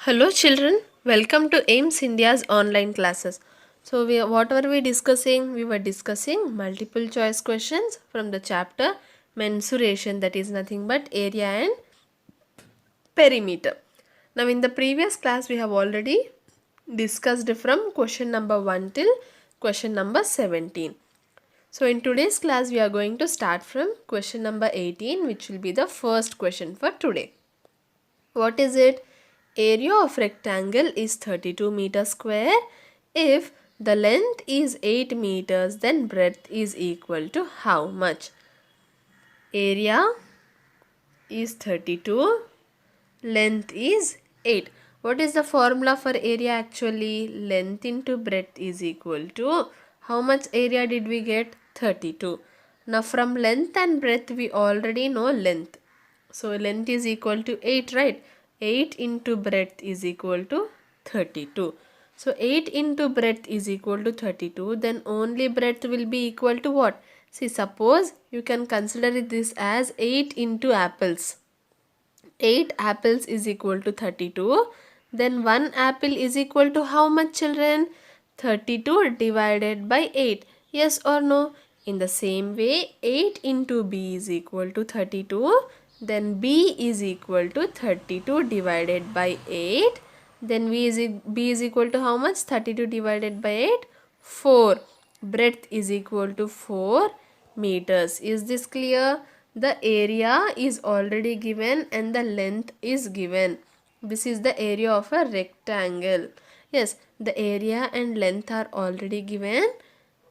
Hello children, welcome to AIMS India's online classes. So what were we discussing? We were discussing multiple choice questions from the chapter mensuration, that is nothing but area and perimeter. Now in the previous class we have already discussed from question number 1 till question number 17. So in today's class we are going to start from question number 18, which will be the first question for today. What is it? Area of rectangle is 32 meters square. If the length is 8 meters, then breadth is equal to how much? Area is 32, length is 8. What is the formula for area actually? Length into breadth is equal to, how much area did we get? 32. Now from length and breadth we already know length. So length is equal to 8, right? 8 into breadth is equal to 32. So 8 into breadth is equal to 32. Then only breadth will be equal to what? See, suppose you can consider this as 8 into apples. 8 apples is equal to 32. Then 1 apple is equal to how much, children? 32 divided by 8. Yes or no? In the same way, 8 into b is equal to 32. Then b is equal to 32 divided by 8. Then b is equal to how much? 32 divided by 8? 4. Breadth is equal to 4 meters. Is this clear? The area is already given and the length is given. This is the area of a rectangle. Yes, the area and length are already given.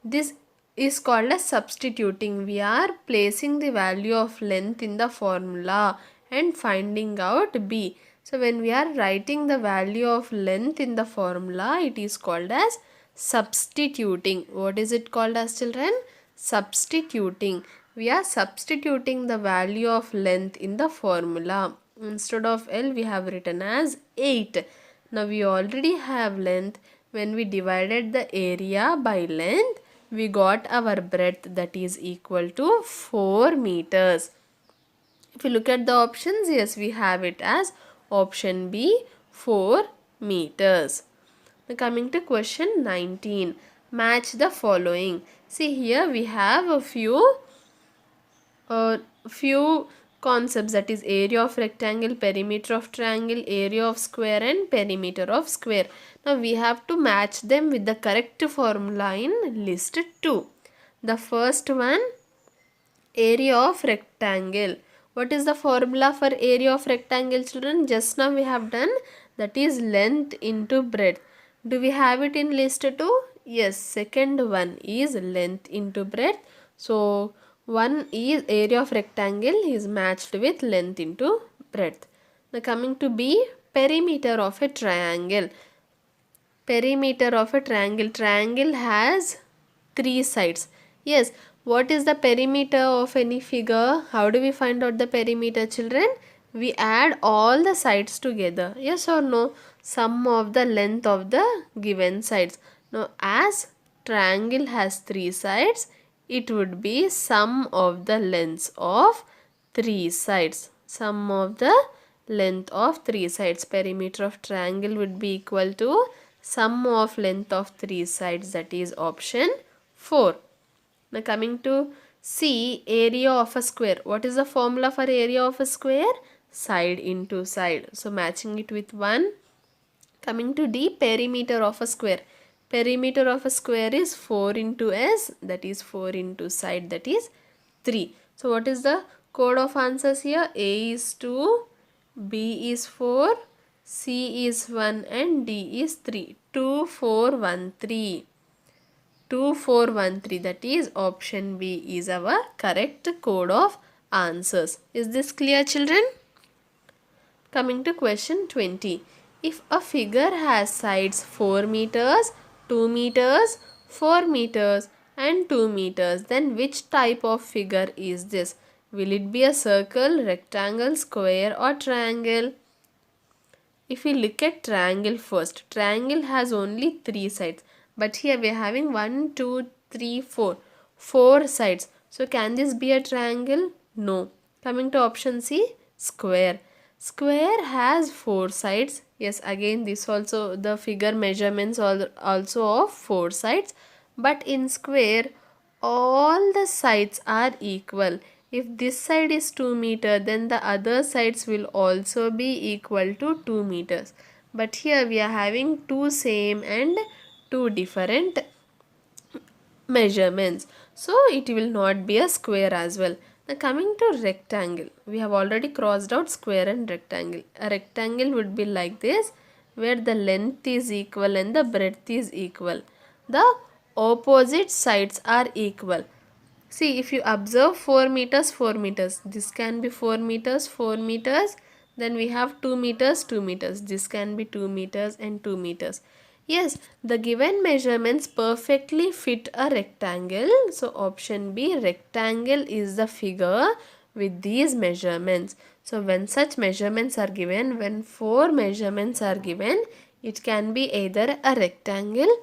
This is called as substituting. We are placing the value of length in the formula and finding out b. So when we are writing the value of length in the formula, it is called as substituting. What is it called as, children? Substituting. We are substituting the value of length in the formula. Instead of L we have written as 8. Now we already have length. When we divided the area by length, we got our breadth, that is equal to 4 meters. If you look at the options, yes, we have it as option B, 4 meters. Now coming to question 19. Match the following. See, here we have a few concepts, that is area of rectangle, perimeter of triangle, area of square and perimeter of square. Now we have to match them with the correct formula in list 2. The first one, area of rectangle. What is the formula for area of rectangle, children? Just now we have done, that is length into breadth. Do we have it in list 2? Yes, second one is length into breadth. So one is area of rectangle is matched with length into breadth. Now coming to B, perimeter of a triangle. Perimeter of a triangle. Triangle has 3 sides. Yes, what is the perimeter of any figure? How do we find out the perimeter, children? We add all the sides together. Yes or no? Sum of the length of the given sides. Now as triangle has 3 sides, it would be sum of the lengths of 3 sides. Sum of the length of 3 sides. Perimeter of triangle would be equal to sum of length of 3 sides, that is option 4. Now coming to C, area of a square. What is the formula for area of a square? Side into side. So matching it with 1. Coming to D, perimeter of a square. Perimeter of a square is 4 into S, that is 4 into side, that is 3. So what is the code of answers here? A is 2, B is 4, C is 1 and D is 3. 2, 4, 1, 3. 2, 4, 1, 3, that is option B is our correct code of answers. Is this clear, children? Coming to question 20. If a figure has sides 4 meters, 2 meters, 4 meters and 2 meters, then which type of figure is this? Will it be a circle, rectangle, square or triangle? If we look at triangle first, triangle has only 3 sides. But here we are having 1, 2, 3, 4. 4 sides. So can this be a triangle? No. Coming to option C, square. Square has 4 sides. Yes, again this also the figure measurements also of 4 sides. But in square, all the sides are equal. If this side is 2 meter, then the other sides will also be equal to 2 meters. But here we are having two same and two different measurements, so it will not be a square as well. Now coming to rectangle, we have already crossed out square and rectangle. A rectangle would be like this, where the length is equal and the breadth is equal. The opposite sides are equal. See, if you observe 4 meters, 4 meters, this can be 4 meters, 4 meters, then we have 2 meters, 2 meters, this can be 2 meters and 2 meters. Yes, the given measurements perfectly fit a rectangle. So option B, rectangle is the figure with these measurements. So when such measurements are given, when 4 measurements are given, it can be either a rectangle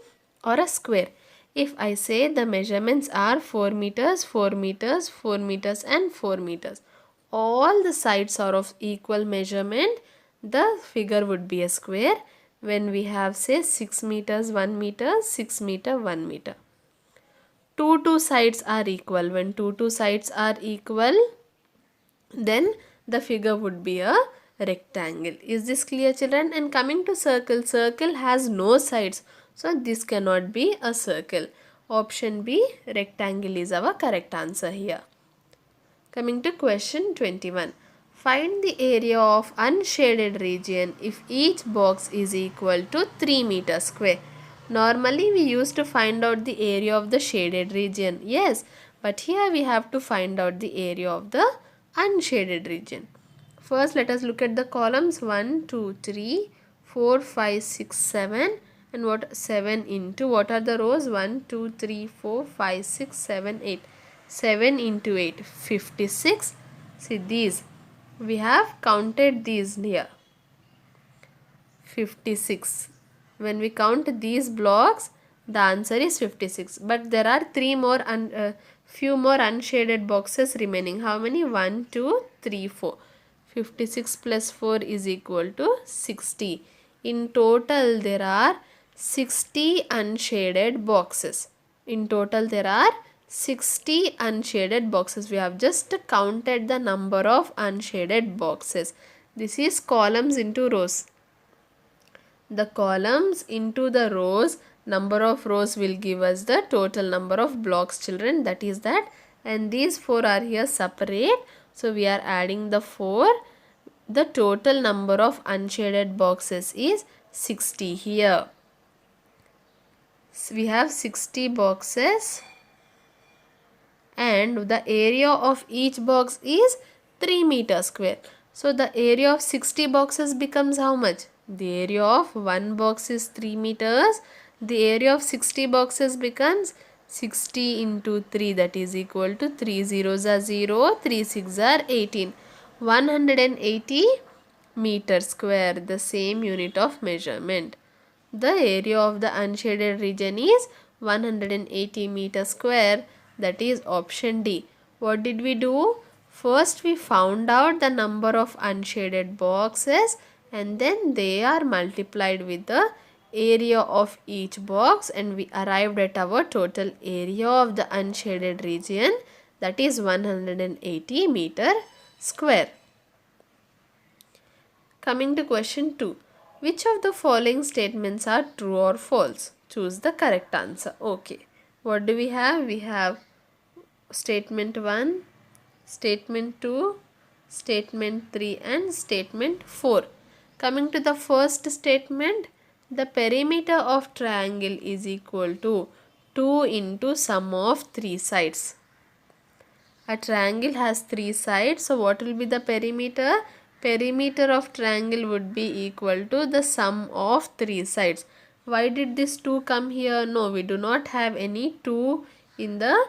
or a square. If I say the measurements are 4 meters, 4 meters, 4 meters and 4 meters, all the sides are of equal measurement, the figure would be a square. When we have say 6 meters, 1 meter, 6 meter, 1 meter. Two sides are equal. When two sides are equal, then the figure would be a rectangle. Is this clear, children? And coming to circle, circle has no sides, so this cannot be a circle. Option B, rectangle is our correct answer here. Coming to question 21. Find the area of unshaded region if each box is equal to 3 meters square. Normally we used to find out the area of the shaded region. Yes, but here we have to find out the area of the unshaded region. First let us look at the columns 1, 2, 3, 4, 5, 6, 7 and what 7 into what are the rows 1, 2, 3, 4, 5, 6, 7, 8. 7 into 8, 56. See these, we have counted these here, 56. When we count these blocks, the answer is 56. But there are few more unshaded boxes remaining. How many? 1, 2, 3, 4. 56 plus 4 is equal to 60. In total, there are 60 unshaded boxes. In total, there are 60 unshaded boxes. We have just counted the number of unshaded boxes. This is columns into rows. The columns into the rows, number of rows will give us the total number of blocks, children. That is that. And these 4 are here separate. So we are adding the 4. The total number of unshaded boxes is 60 here. So we have 60 boxes. And the area of each box is 3 meters square. So the area of 60 boxes becomes how much? The area of one box is 3 meters. The area of 60 boxes becomes 60 into 3, that is equal to 3 zeros are 0, 3 6 are 18. 180 meters square, the same unit of measurement. The area of the unshaded region is 180 meters square. That is option D. What did we do? First we found out the number of unshaded boxes and then they are multiplied with the area of each box and we arrived at our total area of the unshaded region, that is 180 meter square. Coming to question 2. Which of the following statements are true or false? Choose the correct answer. Okay. What do we have? We have statement 1, statement 2, statement 3 and statement 4. Coming to the first statement, the perimeter of triangle is equal to 2 into sum of 3 sides. A triangle has 3 sides, so what will be the perimeter? Perimeter of triangle would be equal to the sum of 3 sides. Why did this 2 come here? No, we do not have any 2 in the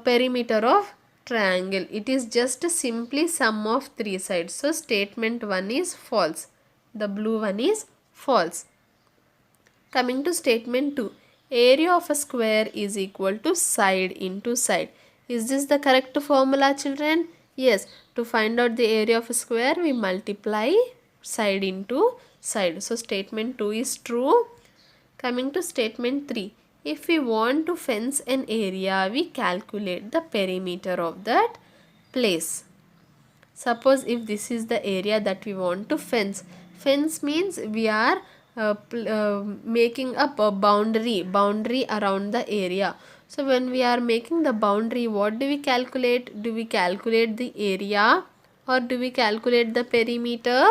perimeter of triangle. It is just simply sum of 3 sides. So statement 1 is false. The blue one is false. Coming to statement 2. Area of a square is equal to side into side. Is this the correct formula, children? Yes, to find out the area of a square, we multiply side into side. So statement 2 is true. Coming to statement 3. If we want to fence an area, we calculate the perimeter of that place. Suppose if this is the area that we want to fence. Fence means we are making up a boundary around the area. So when we are making the boundary, what do we calculate? Do we calculate the area or do we calculate the perimeter?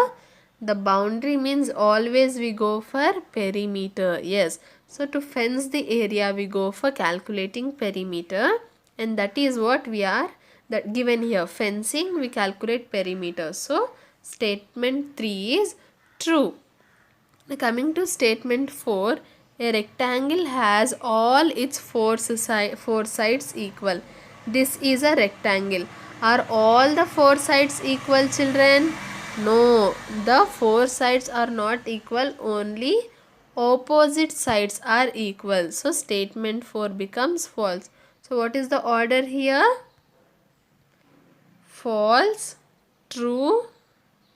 The boundary means always we go for perimeter. Yes. So to fence the area, we go for calculating perimeter, and that is what we are that given here. Fencing, we calculate perimeter. So statement 3 is true. Now coming to statement 4, a rectangle has all its four sides equal. This is a rectangle. Are all the four sides equal, children? No, the four sides are not equal, only opposite sides are equal. So statement 4 becomes false. So what is the order here? False, true,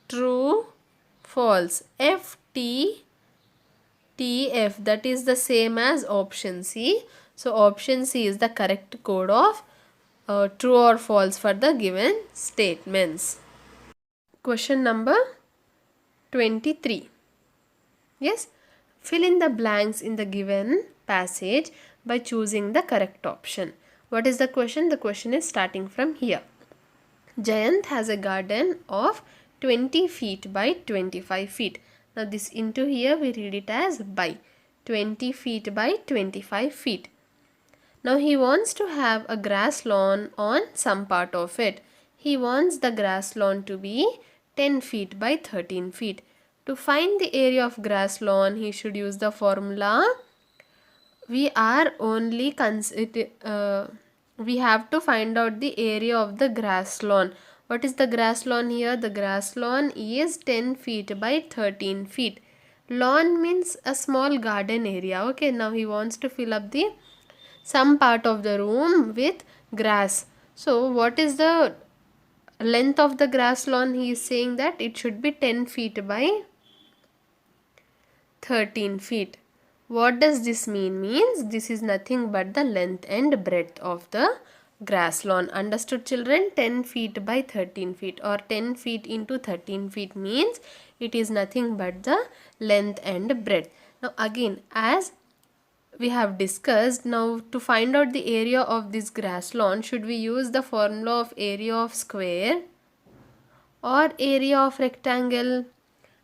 true, false. FT TF, that is the same as option C. So option C is the correct code of true or false for the given statements. Question number 23. Yes, fill in the blanks in the given passage by choosing the correct option. What is the question? The question is starting from here. Jayant has a garden of 20 feet by 25 feet. Now this into here we read it as by 20 feet by 25 feet. Now he wants to have a grass lawn on some part of it. He wants the grass lawn to be 10 feet by 13 feet. To find the area of grass lawn, he should use the formula. We are only we have to find out the area of the grass lawn. What is the grass lawn here? The grass lawn is 10 feet by 13 feet. Lawn means a small garden area. Okay, now he wants to fill up the some part of the room with grass. So what is the length of the grass lawn? He is saying that it should be 10 feet by 13 feet. What does this mean? Means this is nothing but the length and breadth of the grass lawn. Understood, children? 10 feet by 13 feet or 10 feet into 13 feet means it is nothing but the length and breadth. Now again, as we have discussed, now to find out the area of this grass lawn, should we use the formula of area of square or area of rectangle?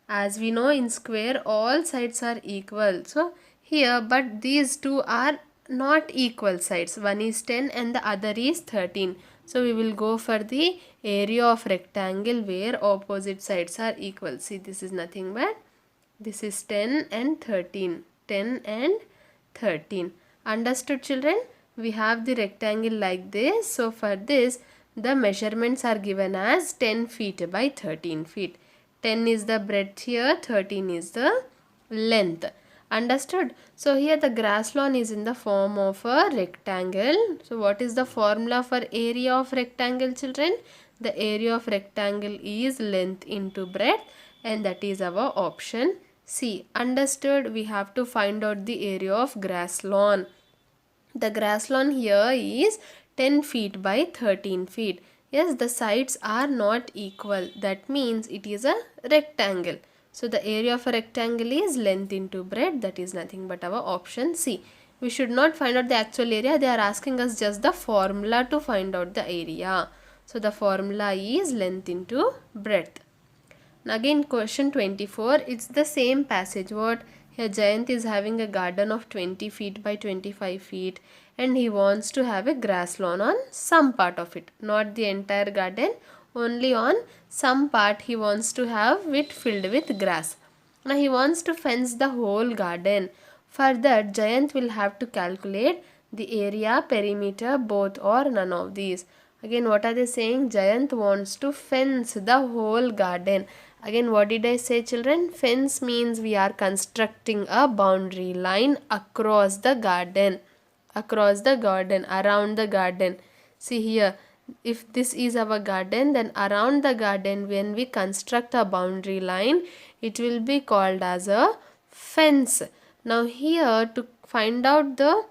As we know, in square all sides are equal. So here, but these two are not equal sides. One is 10 and the other is 13. So we will go for the area of rectangle where opposite sides are equal. See, this is nothing but this is 10 and 13. 10 and 13. Understood, children? We have the rectangle like this. So for this, the measurements are given as 10 feet by 13 feet. 10 is the breadth here, 13 is the length. Understood? So here the grass lawn is in the form of a rectangle. So what is the formula for area of rectangle, children? The area of rectangle is length into breadth, and that is our option C. Understood? We have to find out the area of grass lawn. The grass lawn here is 10 feet by 13 feet. Yes, the sides are not equal. That means it is a rectangle. So the area of a rectangle is length into breadth. That is nothing but our option C. We should not find out the actual area. They are asking us just the formula to find out the area. So the formula is length into breadth. Now again question 24. It's the same passage. What? Here Jayant is having a garden of 20 feet by 25 feet and he wants to have a grass lawn on some part of it. Not the entire garden, only on some part he wants to have it filled with grass. Now he wants to fence the whole garden. For that, Jayant will have to calculate the area, perimeter, both or none of these. Again, what are they saying? Jayant wants to fence the whole garden. Again, what did I say, children? Fence means we are constructing a boundary line across the garden. Across the garden, around the garden. See here, if this is our garden, then around the garden when we construct a boundary line, it will be called as a fence. Now here to find out the,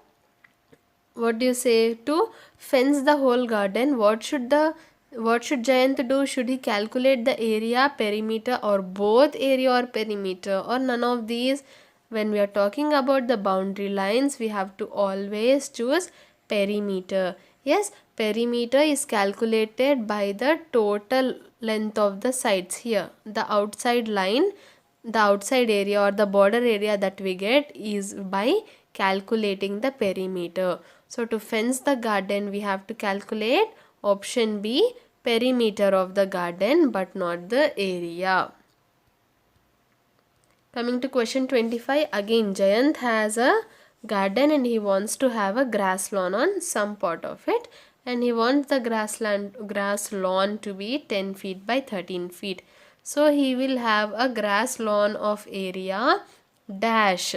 what do you say, to fence the whole garden, what should Jayant do? Should he calculate the area, perimeter, or both area or perimeter, or none of these? When we are talking about the boundary lines, we have to always choose perimeter. Yes, perimeter is calculated by the total length of the sides. Here the outside line, the outside area or the border area that we get is by calculating the perimeter. So to fence the garden, we have to calculate option B, perimeter of the garden, but not the area. Coming to question 25, again Jayant has a garden and he wants to have a grass lawn on some part of it, and he wants the grass lawn to be 10 feet by 13 feet. So he will have a grass lawn of area dash.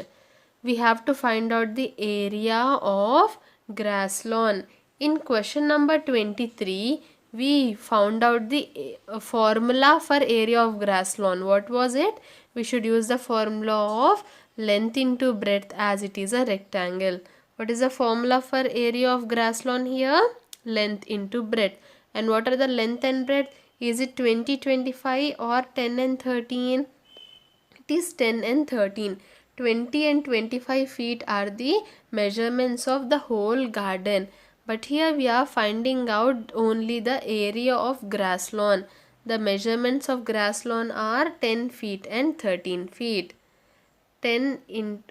We have to find out the area of grass lawn. In question number 23, we found out the formula for area of grass lawn. What was it? We should use the formula of length into breadth, as it is a rectangle. What is the formula for area of grass lawn here? Length into breadth. And what are the length and breadth? Is it 20, 25 or 10 and 13? It is 10 and 13. 20 and 25 feet are the measurements of the whole garden. But here we are finding out only the area of grass lawn. The measurements of grass lawn are 10 feet and 13 feet. 10 in,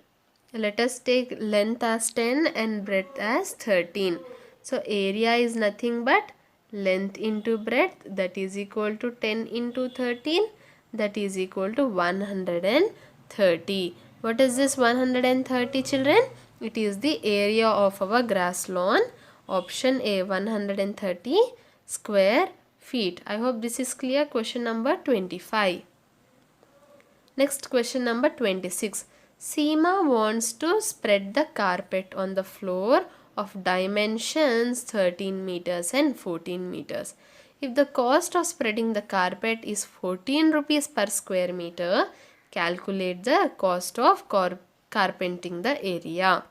let us take length as 10 and breadth as 13. So area is nothing but length into breadth, that is equal to 10 into 13, that is equal to 130. What is this 130, children? It is the area of our grass lawn. Option A, 130 square feet. I hope this is clear. Question number 25. Next, question number 26. Seema wants to spread the carpet on the floor of dimensions 13 meters and 14 meters. If the cost of spreading the carpet is 14 rupees per square meter, calculate the cost of carpenting the area.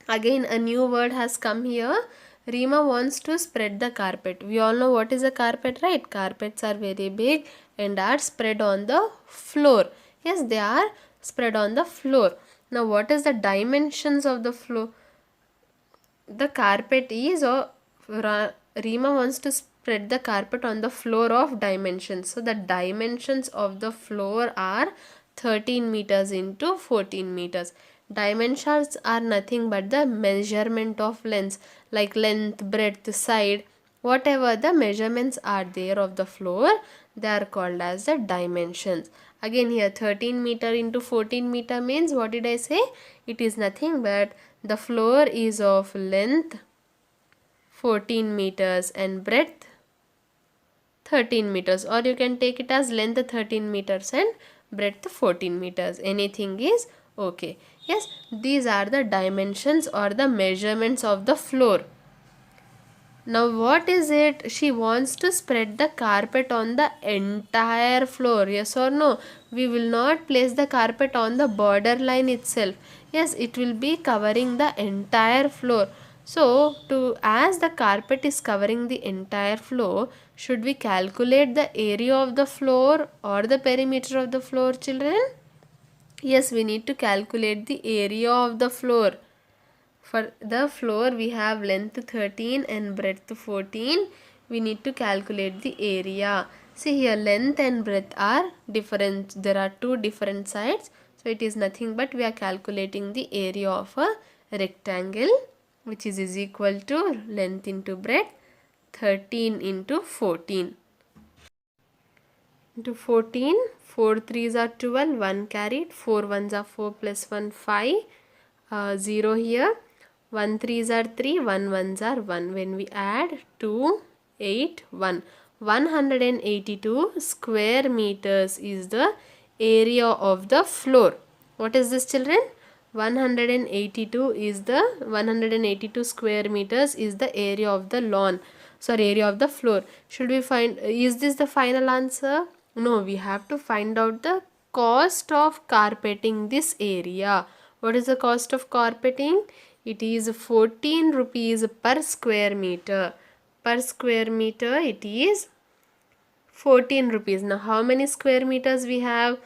Again a new word has come here. Reema wants to spread the carpet. We all know what is a carpet, right? Carpets are very big and are spread on the floor. Yes, they are spread on the floor. Now what is the dimensions of the floor? The carpet is, Reema wants to spread the carpet on the floor of dimensions. So the dimensions of the floor are 13 meters into 14 meters. Dimensions are nothing but the measurement of lengths, like length, breadth, side, whatever the measurements are there of the floor, they are called as the dimensions. Again here 13 meter into 14 meter means, what did I say? It is nothing but the floor is of length 14 meters and breadth 13 meters, or you can take it as length 13 meters and breadth 14 meters. Anything is okay. Yes, these are the dimensions or the measurements of the floor. Now what is it? She wants to spread the carpet on the entire floor. Yes or no? We will not place the carpet on the border line itself. Yes, it will be covering the entire floor. So as the carpet is covering the entire floor, should we calculate the area of the floor or the perimeter of the floor, children? Yes, we need to calculate the area of the floor. For the floor we have length 13 and breadth 14. We need to calculate the area. See here, length and breadth are different. There are two different sides. So it is nothing but we are calculating the area of a rectangle, which is equal to length into breadth 13 into 14. Into 14, 4 3s are 12, 1 carried, 4 1s are 4 plus 1 5, 0 here, 1 3s are 3, 1 1s are 1. When we add 2, 8, 1, 182 square meters is the area of the floor. What is this, children? 182 square meters is the area of the lawn. sorry, area of the floor. Should we find, is this the final answer? No, we have to find out the cost of carpeting this area. What is the cost of carpeting? It is 14 rupees per square meter. Per square meter it is 14 rupees. Now how many square meters we have?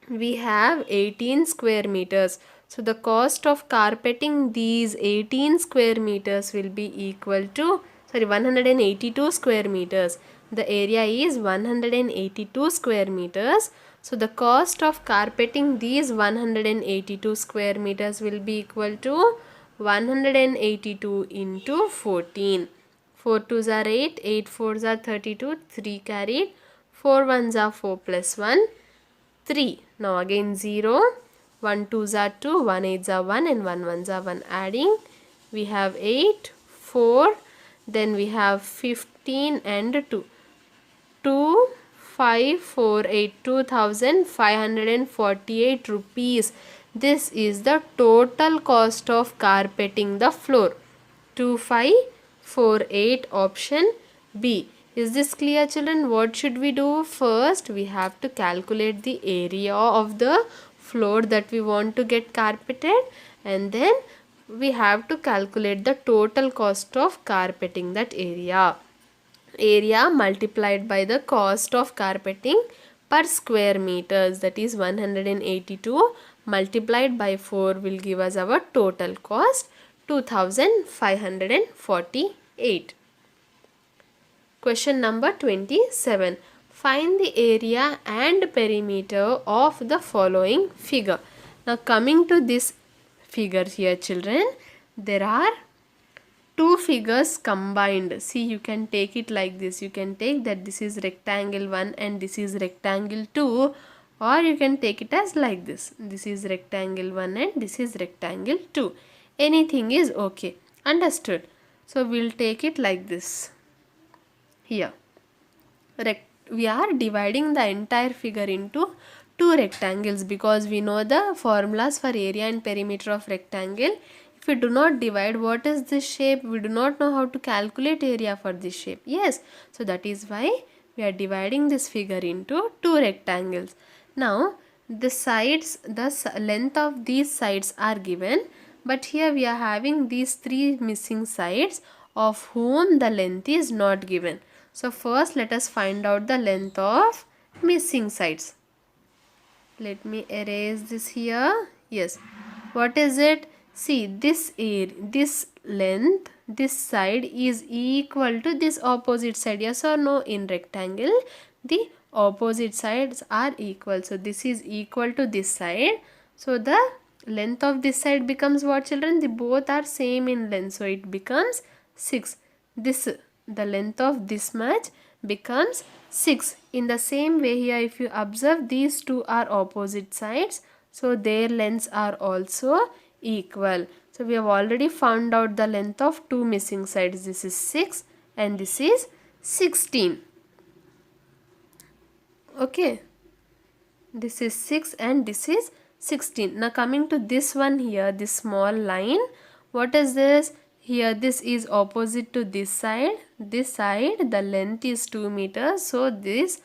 We have 18 square meters. So the cost of carpeting these 18 square meters will be equal to, sorry, 182 square meters. The area is 182 square meters. So the cost of carpeting these 182 square meters will be equal to 182 into 14. 4 2s are 8, 8 4s are 32, 3 carried, 4 1s are 4 plus 1, 3. Now again 0, 1 2s are 2, 1 8s are 1 and 1 1s are 1. Adding, we have 8, 4, then we have 15 and 2. 2, 5, 4, 8, 2,548 rupees. This is the total cost of carpeting the floor. 2548 option B. Is this clear, children? What should we do? First, we have to calculate the area of the floor that we want to get carpeted, and then we have to calculate the total cost of carpeting that area. Area multiplied by the cost of carpeting per square meters, that is 182 multiplied by 4 will give us our total cost 2548. Question number 27. Find the area and perimeter of the following figure. Now coming to this figure here, children, there are two figures combined. See, you can take it like this. You can take that this is rectangle 1 and this is rectangle 2, or you can take it as like this. This is rectangle 1 and this is rectangle 2. Anything is okay. Understood? So we'll take it like this. Here, we are dividing the entire figure into two rectangles because we know the formulas for area and perimeter of rectangle. If we do not divide, what is this shape? We do not know how to calculate area for this shape. Yes, so that is why we are dividing this figure into two rectangles. Now the sides, the length of these sides are given, but here we are having these three missing sides of whom the length is not given. So first let us find out the length of missing sides. Let me erase this here. Yes, what is it? See, this length, this side is equal to this opposite side. Yes or no? In rectangle, the opposite sides are equal. So this is equal to this side. So the length of this side becomes what, children? The both are same in length. So it becomes 6. The length of this much becomes 6. In the same way here, if you observe, these two are opposite sides. So their lengths are also equal. So we have already found out the length of two missing sides. This is 6 and this is 16. Okay. This is 6 and this is 16. Now coming to this one here, this small line. What is this? Here this is opposite to this side. This side, the length is 2 meters. So this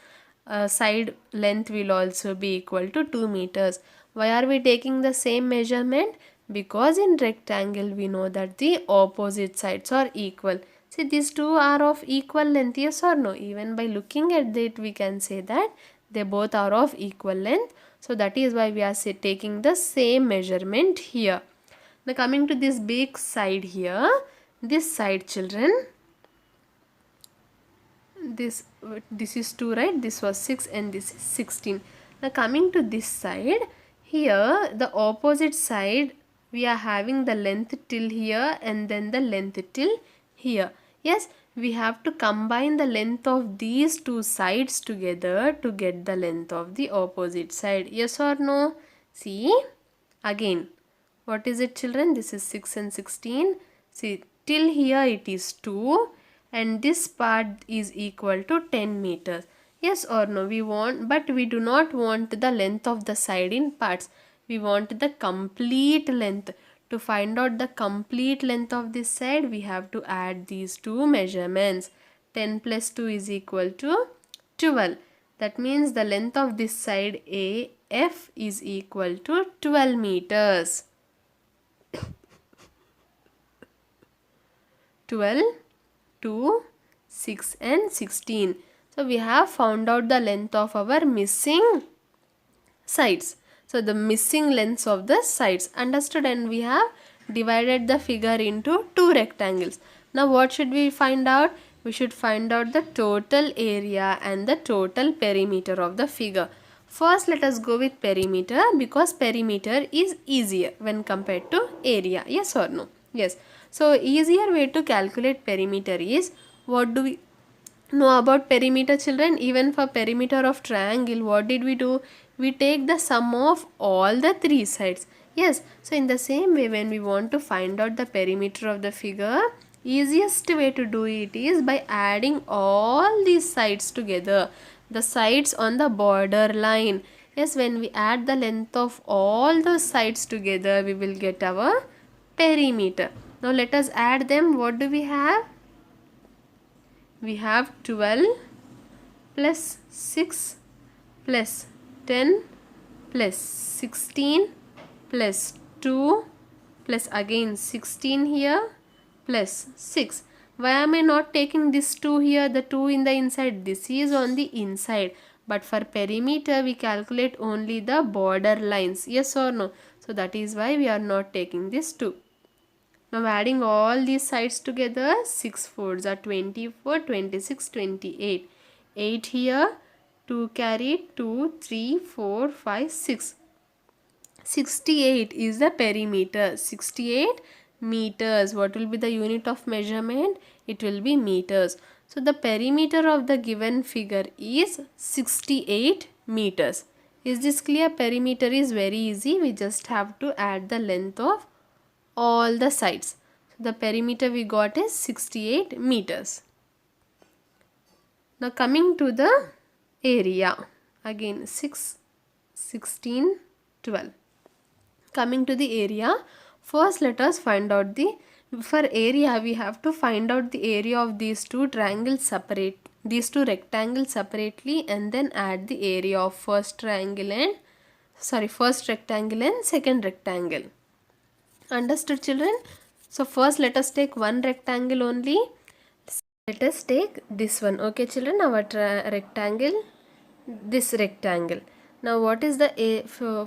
side length will also be equal to 2 meters. Why are we taking the same measurement? Because in rectangle we know that the opposite sides are equal. See, these two are of equal length, yes or no? Even by looking at that we can say that they both are of equal length. So that is why we are taking the same measurement here. Now coming to this big side here, this side, children, this is 2, right? This was 6 and this is 16. Now coming to this side, here the opposite side we are having the length till here and then the length till here. Yes, we have to combine the length of these two sides together to get the length of the opposite side. Yes or no? See, again, what is it, children? This is 6 and 16. See, till here it is 2 and this part is equal to 10 meters. Yes or no? We want, but we do not want the length of the side in parts. We want the complete length. To find out the complete length of this side, we have to add these two measurements. 10 plus 2 is equal to 12. That means the length of this side AF is equal to 12 meters. 12, 2, 6 and 16. So we have found out the length of our missing sides. So the missing lengths of the sides. Understood? And we have divided the figure into two rectangles. Now what should we find out? We should find out the total area and the total perimeter of the figure. First let us go with perimeter, because perimeter is easier when compared to area. Yes or no? Yes. So easier way to calculate perimeter is, what do we know about perimeter, children? Even for perimeter of triangle, what did we do? We take the sum of all the three sides. Yes, so in the same way, when we want to find out the perimeter of the figure, easiest way to do it is by adding all these sides together, the sides on the border line. Yes, when we add the length of all those sides together, we will get our perimeter. Now let us add them. What do we have? We have 12 plus 6 plus 10 plus 16 plus 2 plus again 16 here plus 6. Why am I not taking this 2 here, the 2 in the inside? This is on the inside. But for perimeter, we calculate only the border lines. Yes or no? So that is why we are not taking this 2. Now adding all these sides together, 6 fours are 24, 26, 28. 8 here, 2 carried, 2, 3, 4, 5, 6. 68 is the perimeter. 68 meters. What will be the unit of measurement? It will be meters. So the perimeter of the given figure is 68 meters. Is this clear? Perimeter is very easy. We just have to add the length of all the sides. So the perimeter we got is 68 meters. Now coming to the area, again 6, 16, 12. Coming to the area, first let us find out for area we have to find out the area of these two rectangles separately, and then add the area of first rectangle and second rectangle. Understood, children? So first let us take one rectangle only. Let us take this one. Okay, children, our rectangle, this rectangle. Now what is the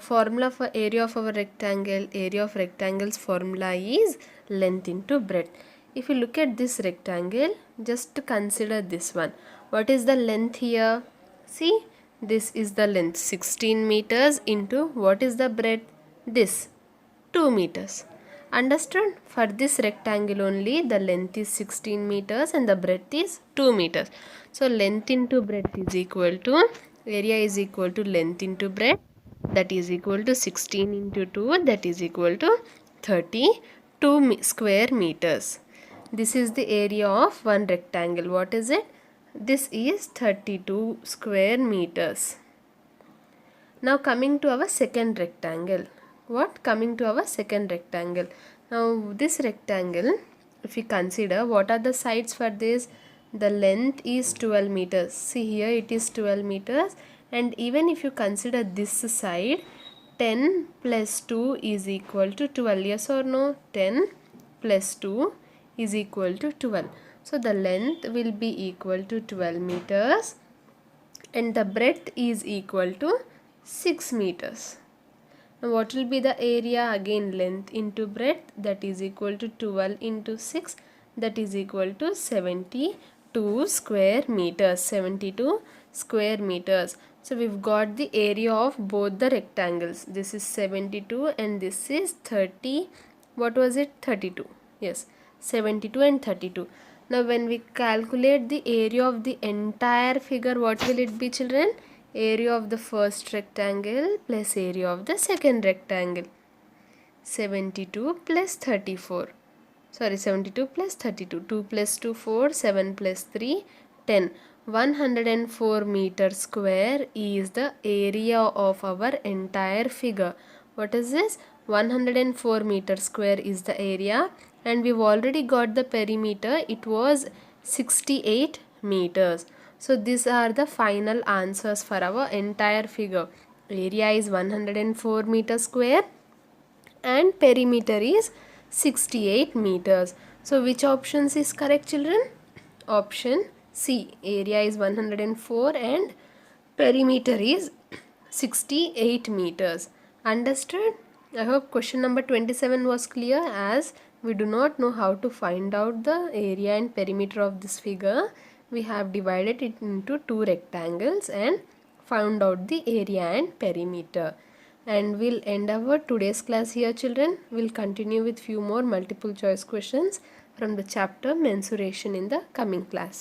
formula for area of our rectangle? Area of rectangle's formula is length into breadth. If you look at this rectangle, just consider this one. What is the length here? See, this is the length, 16 meters, into what is the breadth? This, 2 meters. Understood? For this rectangle only, the length is 16 meters and the breadth is 2 meters. So length into breadth is equal to, area is equal to length into breadth, that is equal to 16 into 2, that is equal to 32 square meters. This is the area of one rectangle. What is it? This is 32 square meters. Now coming to our second rectangle. Coming to our second rectangle. Now this rectangle, if we consider, what are the sides for this? The length is 12 meters. See here, it is 12 meters. And even if you consider this side, 10 plus 2 is equal to 12. Yes or no? 10 plus 2 is equal to 12. So the length will be equal to 12 meters. And the breadth is equal to 6 meters. Now what will be the area? Again length into breadth, that is equal to 12 into 6, that is equal to 72 square meters. 72 square meters. So we've got the area of both the rectangles. This is 72 and this is 30. What was it? 32. Yes, 72 and 32. Now when we calculate the area of the entire figure, what will it be, children? Area of the first rectangle plus area of the second rectangle. 72 plus 34. Sorry, 72 plus 32. 2 plus 2, 4. 7 plus 3, 10. 104 meter square is the area of our entire figure. What is this? 104 meter square is the area, and we've already got the perimeter. It was 68 meters. So these are the final answers for our entire figure. Area is 104 meter square and perimeter is 68 meters. So which options is correct, children? Option C. Area is 104 and perimeter is 68 meters. Understood? I hope question number 27 was clear, as we do not know how to find out the area and perimeter of this figure. We have divided it into two rectangles and found out the area and perimeter. And we'll end our today's class here, children. We'll continue with few more multiple choice questions from the chapter mensuration in the coming class.